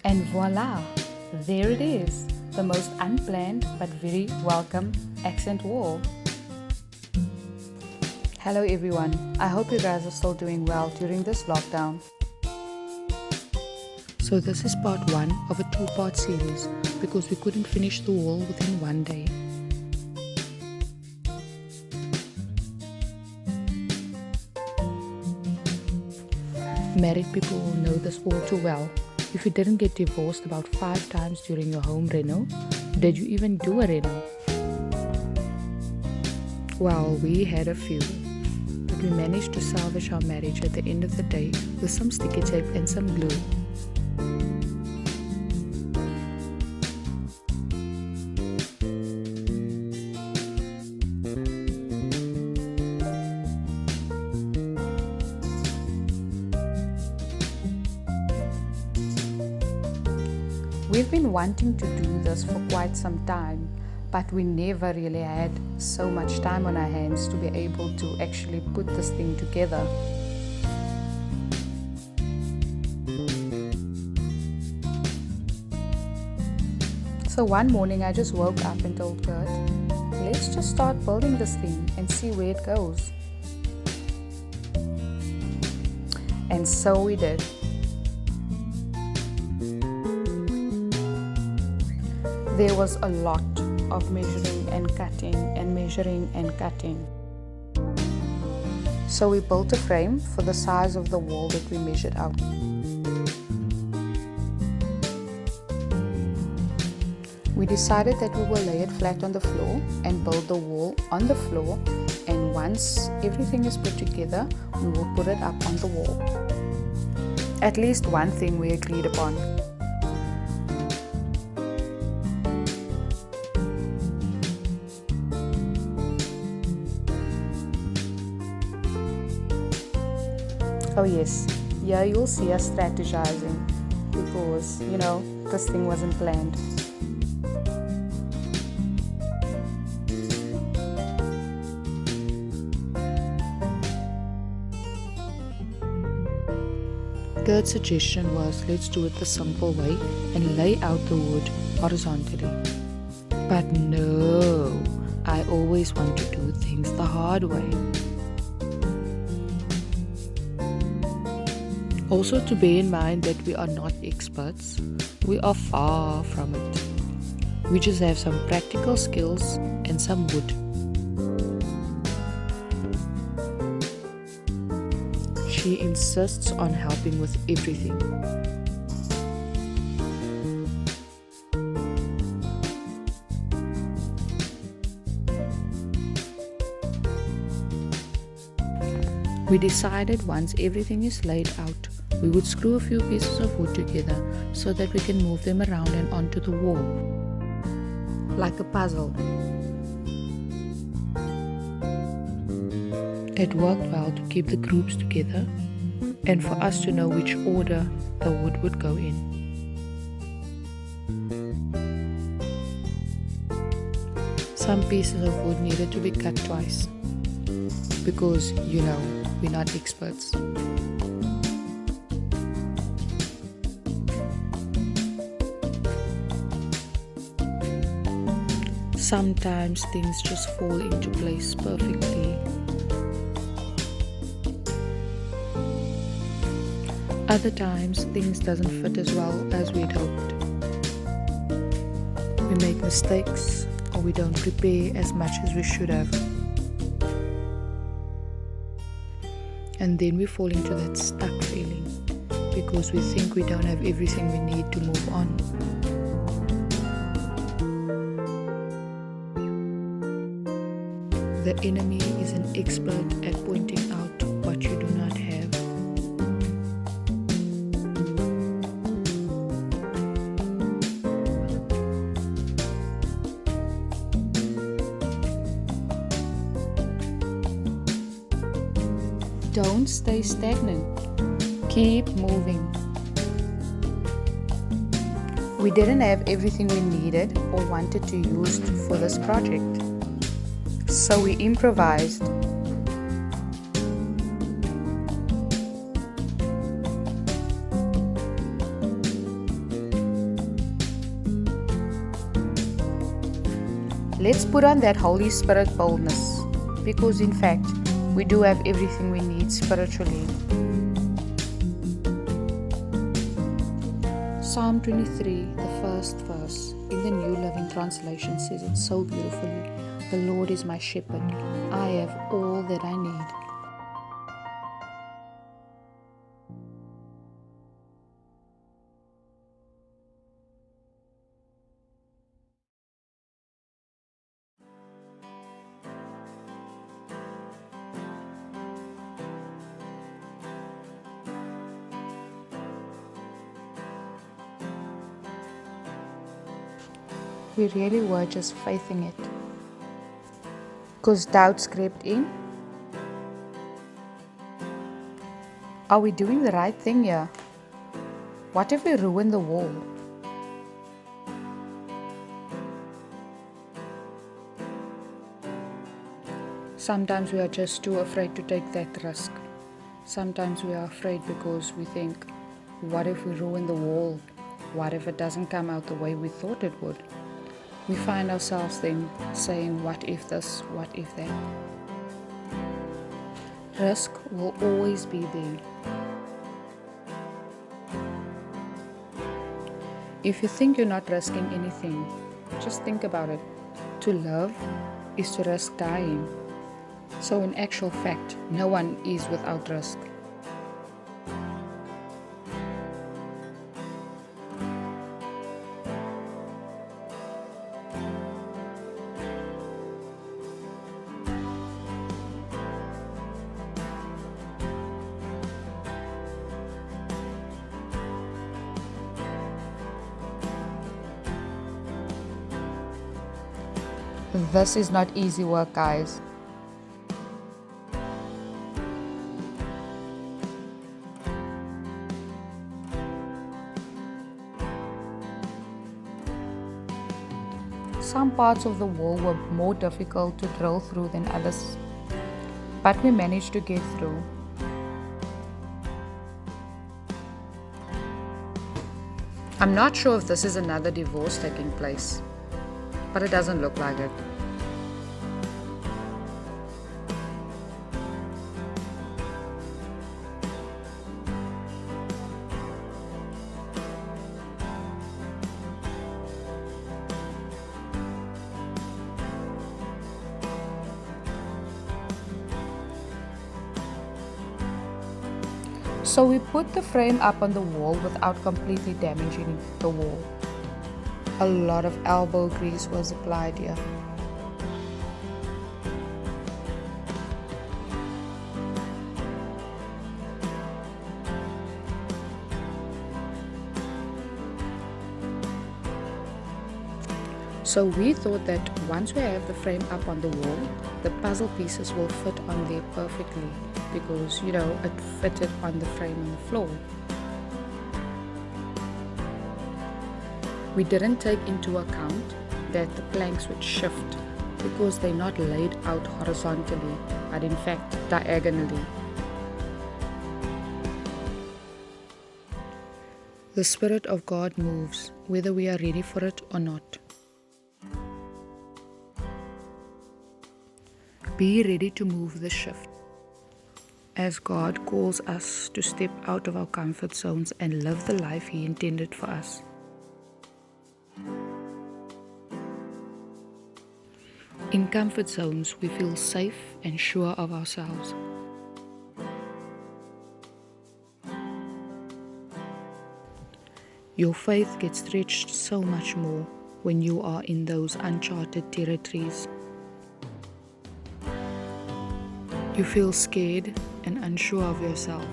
And voila, there it is, the most unplanned but very welcome accent wall. Hello everyone, I hope you guys are still doing well during this lockdown. So this is part 1 of a 2-part series because we couldn't finish the wall within one day. Married people will know this all too well. If you didn't get divorced about 5 times during your home reno, did you even do a reno? Well, we had a few, but we managed to salvage our marriage at the end of the day with some sticky tape and some glue. We've been wanting to do this for quite some time, but we never really had so much time on our hands to be able to actually put this thing together. So one morning I just woke up and told Kurt, let's just start building this thing and see where it goes. And so we did. There was a lot of measuring and cutting and measuring and cutting. So we built a frame for the size of the wall that we measured out. We decided that we will lay it flat on the floor and build the wall on the floor, and once everything is put together, we will put it up on the wall. At least one thing we agreed upon. Oh yes, here you'll see us strategizing because, this thing wasn't planned. Gert's suggestion was let's do it the simple way and lay out the wood horizontally. But no, I always want to do things the hard way. Also to bear in mind that we are not experts, we are far from it. We just have some practical skills and some wood. She insists on helping with everything. We decided once everything is laid out, we would screw a few pieces of wood together so that we can move them around and onto the wall, like a puzzle. It worked well to keep the groups together and for us to know which order the wood would go in. Some pieces of wood needed to be cut twice because, we're not experts. Sometimes things just fall into place perfectly. Other times things doesn't fit as well as we'd hoped. We make mistakes or we don't prepare as much as we should have. And then we fall into that stuck feeling because we think we don't have everything we need to move on. The enemy is an expert at pointing out what you do not have. Don't stay stagnant. Keep moving. We didn't have everything we needed or wanted to use for this project, so we improvised. Let's put on that Holy Spirit boldness, because in fact, we do have everything we need spiritually. Psalm 23, the first verse, in the New Living Translation says it so beautifully. The Lord is my shepherd. I have all that I need. We really were just faithing it. Because doubts crept in. Are we doing the right thing here? What if we ruin the wall? Sometimes we are just too afraid to take that risk. Sometimes we are afraid because we think, what if we ruin the wall? What if it doesn't come out the way we thought it would? We find ourselves then saying, what if this, what if that? Risk will always be there. If you think you're not risking anything, just think about it. To live is to risk dying. So in actual fact, no one is without risk. This is not easy work, guys. Some parts of the wall were more difficult to drill through than others, but we managed to get through. I'm not sure if this is another divorce taking place, but it doesn't look like it. So we put the frame up on the wall without completely damaging the wall. A lot of elbow grease was applied here. So we thought that once we have the frame up on the wall, the puzzle pieces will fit on there perfectly because, it fitted on the frame on the floor. We didn't take into account that the planks would shift because they're not laid out horizontally, but in fact diagonally. The Spirit of God moves, whether we are ready for it or not. Be ready to move the shift as God calls us to step out of our comfort zones and live the life He intended for us. In comfort zones, we feel safe and sure of ourselves. Your faith gets stretched so much more when you are in those uncharted territories. You feel scared and unsure of yourself.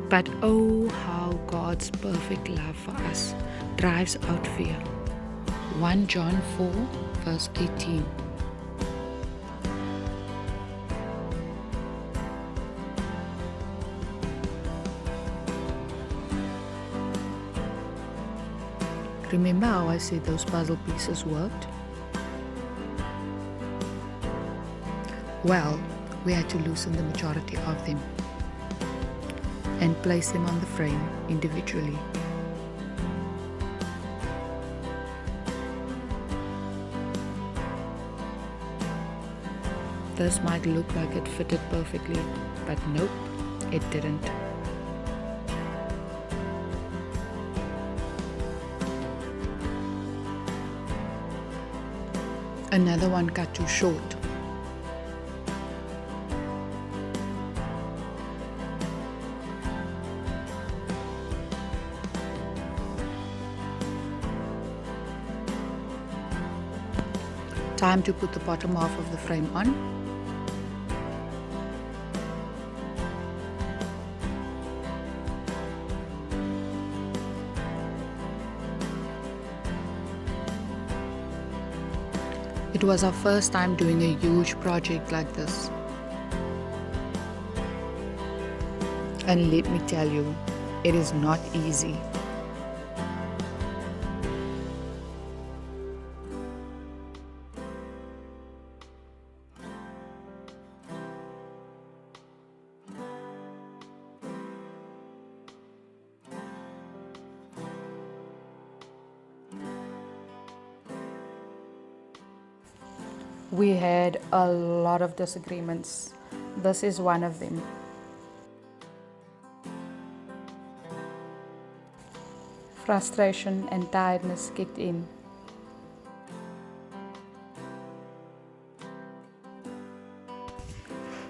But oh, how God's perfect love for us drives out fear. 1 John 4, verse 18. Remember how I said those puzzle pieces worked? Well, we had to loosen the majority of them and place them on the frame individually. This might look like it fitted perfectly, but nope, it didn't. Another one cut too short. Time to put the bottom half of the frame on. It was our first time doing a huge project like this. And let me tell you, it is not easy. We had a lot of disagreements. This is one of them. Frustration and tiredness kicked in.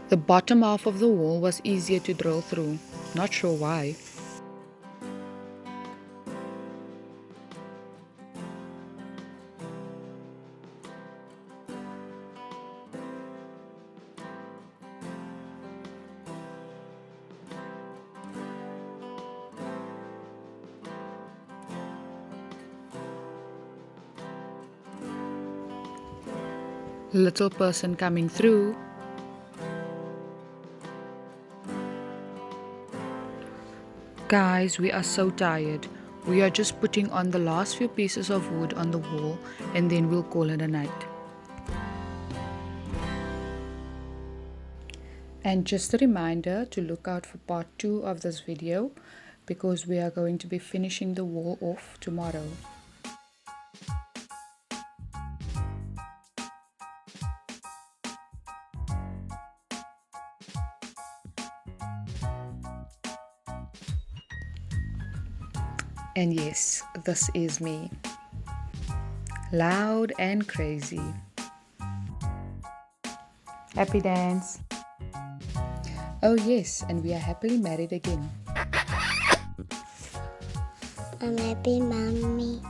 The bottom half of the wall was easier to drill through. Not sure why. Little person coming through. Guys, we are so tired. We are just putting on the last few pieces of wood on the wall and then we'll call it a night. And just a reminder to look out for part 2 of this video because we are going to be finishing the wall off tomorrow. And yes, this is me. Loud and crazy. Happy dance. Oh yes, and we are happily married again. I'm happy, mommy.